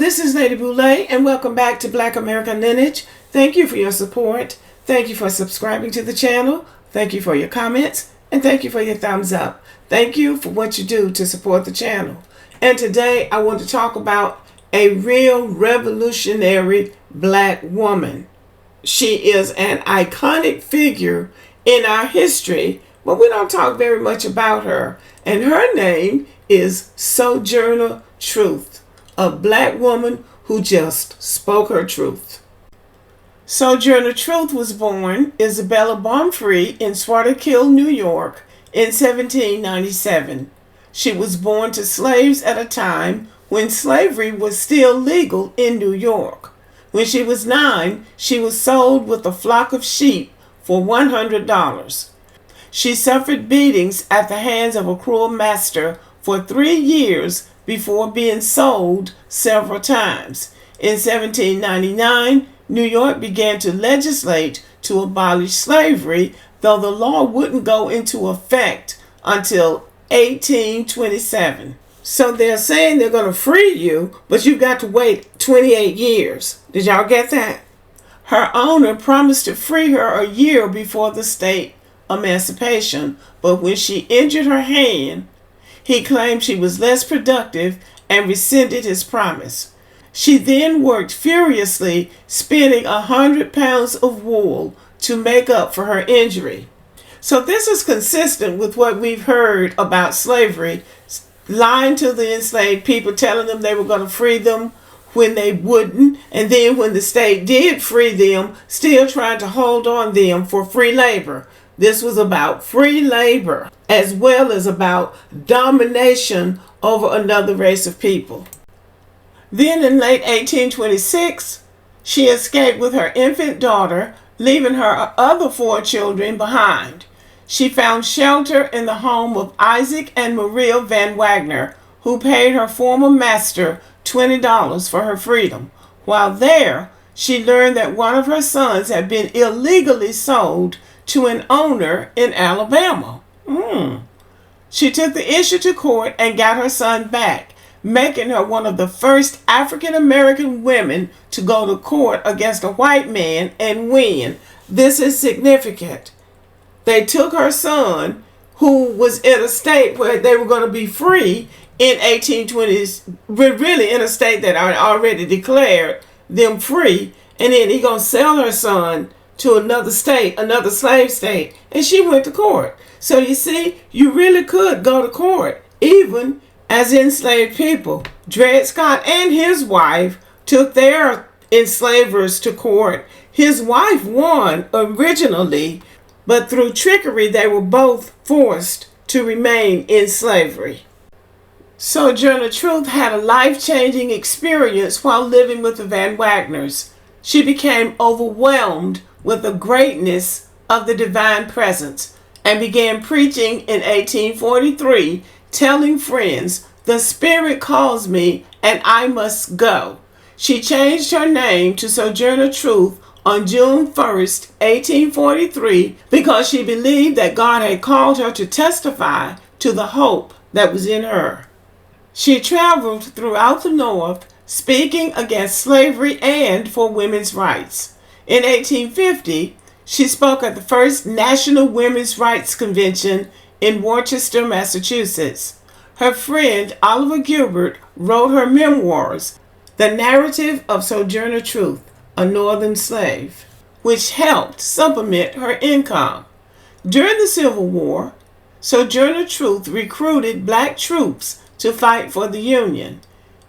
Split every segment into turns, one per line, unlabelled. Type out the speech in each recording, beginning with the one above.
this is Lady Boulay, and welcome back to Black American Lineage. Thank you for your support. Thank you for subscribing to the channel. Thank you for your comments, and thank you for your thumbs up. Thank you for what you do to support the channel. And today I want to talk about a real revolutionary black woman. She is an iconic figure in our history, but we don't talk very much about her. And her name is Sojourner Truth, a black woman who just spoke her truth. Sojourner Truth was born Isabella Baumfree in Swarthmore, New York in 1797. She was born to slaves at a time when slavery was still legal in New York. When she was 9, she was sold with a flock of sheep for $100. She suffered beatings at the hands of a cruel master for 3 years before being sold several times. In 1799, New York began to legislate to abolish slavery, though the law wouldn't go into effect until 1827. So they're saying they're going to free you, but you've got to wait 28 years. Did y'all get that? Her owner promised to free her a year before the state emancipation, but when she injured her hand, he claimed she was less productive and rescinded his promise. She then worked furiously, spinning 100 pounds of wool to make up for her injury. So this is consistent with what we've heard about slavery, lying to the enslaved people, telling them they were going to free them when they wouldn't, and then when the state did free them, still trying to hold on them for free labor. This was about free labor as well as about domination over another race of people. Then in late 1826, she escaped with her infant daughter, leaving her other 4 children behind. She found shelter in the home of Isaac and Maria Van Wagner, who paid her former master $20 for her freedom. While there, she learned that one of her sons had been illegally sold to an owner in Alabama. She took the issue to court and got her son back, making her one of the first African American women to go to court against a white man and win. This is significant. They took her son, who was in a state where they were going to be free in 1820s, really in a state that had already declared them free, and then he going to sell her son to another state, another slave state, and she went to court. So you see, you really could go to court, even as enslaved people. Dred Scott and his wife took their enslavers to court. His wife won originally, but through trickery, they were both forced to remain in slavery. Sojourner Truth had a life-changing experience while living with the Van Wagners. She became overwhelmed with the greatness of the divine presence and began preaching in 1843, telling friends, "The Spirit calls me and I must go." She changed her name to Sojourner Truth on June 1st, 1843, because she believed that God had called her to testify to the hope that was in her. She traveled throughout the North, speaking against slavery and for women's rights. In 1850, she spoke at the first National Women's Rights Convention in Worcester, Massachusetts. Her friend Oliver Gilbert wrote her memoirs, The Narrative of Sojourner Truth, a Northern Slave, which helped supplement her income. During the Civil War, Sojourner Truth recruited black troops to fight for the Union.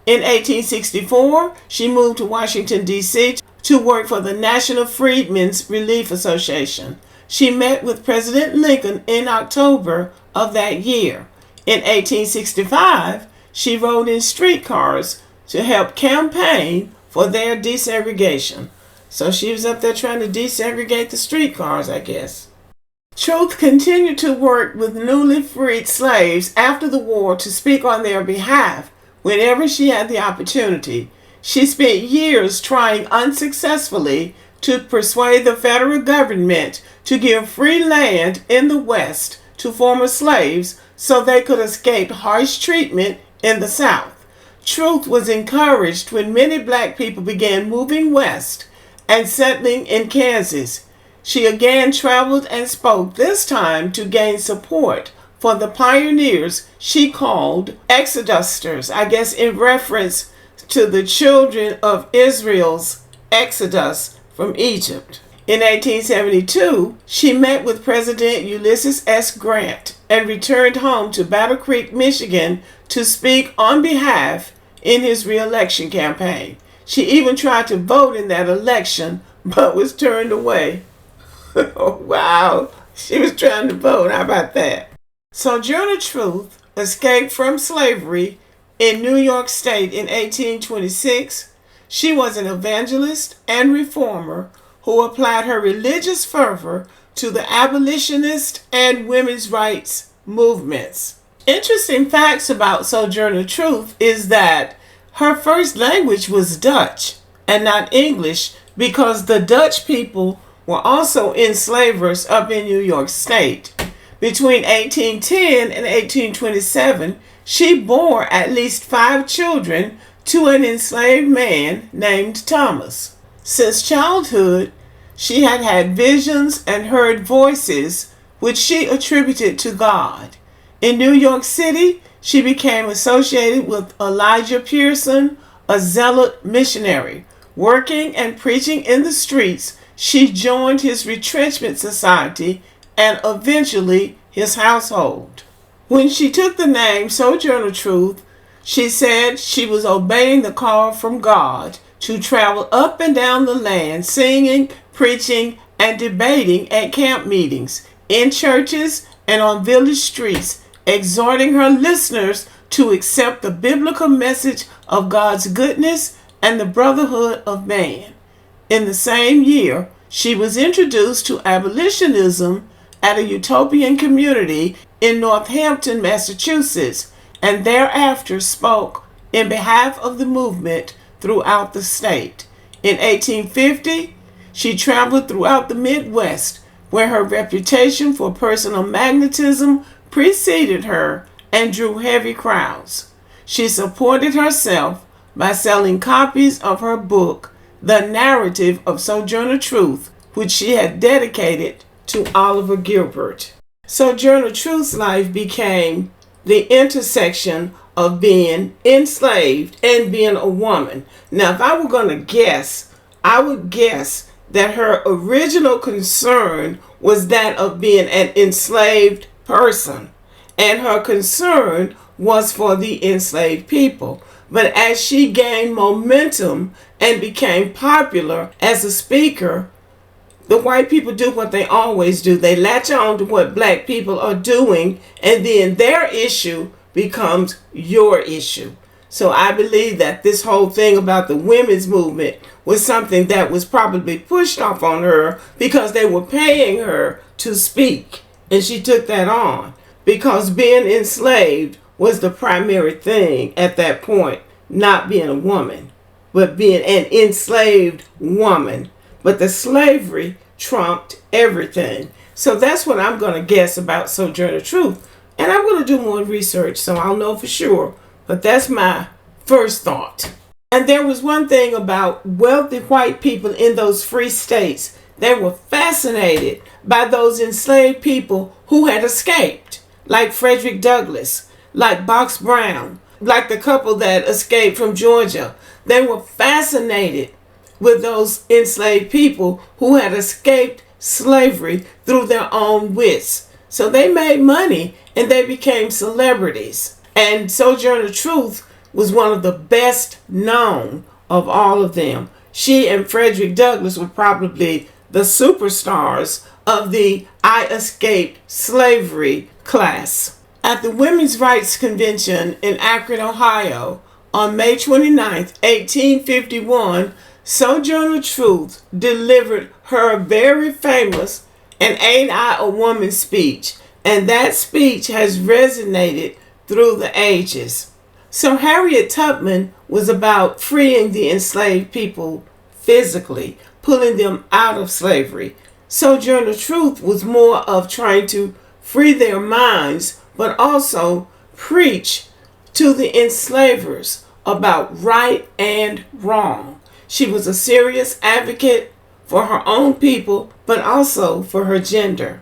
In 1864, she moved to Washington, D.C. to work for the National Freedmen's Relief Association. She met with President Lincoln in October of that year. In 1865, she rode in streetcars to help campaign for their desegregation. So she was up there trying to desegregate the streetcars, I guess. Truth continued to work with newly freed slaves after the war to speak on their behalf whenever she had the opportunity. She spent years trying unsuccessfully to persuade the federal government to give free land in the West to former slaves so they could escape harsh treatment in the South. Truth was encouraged when many black people began moving west and settling in Kansas. She again traveled and spoke, this time to gain support for the pioneers she called exodusters, I guess in reference to the children of Israel's exodus from Egypt. In 1872, she met with President Ulysses S. Grant and returned home to Battle Creek, Michigan to speak on behalf in his re-election campaign. She even tried to vote in that election, but was turned away. Oh, wow. She was trying to vote. How about that? Sojourner Truth escaped from slavery in New York State in 1826. She was an evangelist and reformer who applied her religious fervor to the abolitionist and women's rights movements. Interesting facts about Sojourner Truth is that her first language was Dutch and not English, because the Dutch people were also enslavers up in New York State. Between 1810 and 1827, she bore at least 5 children to an enslaved man named Thomas. Since childhood, she had had visions and heard voices which she attributed to God. In New York City, she became associated with Elijah Pearson, a zealot missionary. Working and preaching in the streets, she joined his retrenchment society and eventually his household. When she took the name Sojourner Truth, she said she was obeying the call from God to travel up and down the land, singing, preaching, and debating at camp meetings, in churches, and on village streets, exhorting her listeners to accept the biblical message of God's goodness and the brotherhood of man. In the same year, she was introduced to abolitionism at a utopian community in Northampton, Massachusetts, and thereafter spoke in behalf of the movement throughout the state. In 1850, she traveled throughout the Midwest, where her reputation for personal magnetism preceded her and drew heavy crowds. She supported herself by selling copies of her book, The Narrative of Sojourner Truth, which she had dedicated to Oliver Gilbert. Sojourner Truth's life became the intersection of being enslaved and being a woman. Now, if I were going to guess, I would guess that her original concern was that of being an enslaved person, and her concern was for the enslaved people. But as she gained momentum and became popular as a speaker, the white people do what they always do. They latch on to what black people are doing, and then their issue becomes your issue. So I believe that this whole thing about the women's movement was something that was probably pushed off on her because they were paying her to speak. And she took that on because being enslaved was the primary thing at that point, not being a woman, but being an enslaved woman. But the slavery trumped everything. So that's what I'm going to guess about Sojourner Truth. And I'm going to do more research so I'll know for sure. But that's my first thought. And there was one thing about wealthy white people in those free states. They were fascinated by those enslaved people who had escaped, like Frederick Douglass, like Box Brown, like the couple that escaped from Georgia. They were fascinated with those enslaved people who had escaped slavery through their own wits. So they made money and they became celebrities. And Sojourner Truth was one of the best known of all of them. She and Frederick Douglass were probably the superstars of the I escaped slavery class. At the Women's Rights Convention in Akron, Ohio, on May 29th, 1851, Sojourner Truth delivered her very famous "And Ain't I a Woman" speech, and that speech has resonated through the ages. So Harriet Tubman was about freeing the enslaved people physically, pulling them out of slavery. Sojourner Truth was more of trying to free their minds, but also preach to the enslavers about right and wrong. She was a serious advocate for her own people, but also for her gender.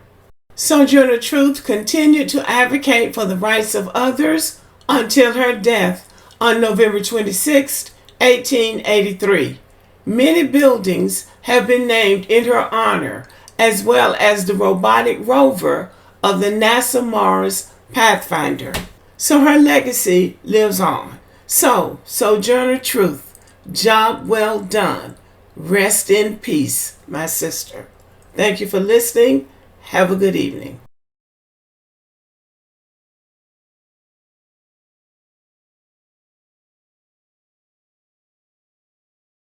Sojourner Truth continued to advocate for the rights of others until her death on November 26, 1883. Many buildings have been named in her honor, as well as the robotic rover of the NASA Mars Pathfinder. So her legacy lives on. So, Sojourner Truth, job well done. Rest in peace, my sister. Thank you for listening. Have a good evening.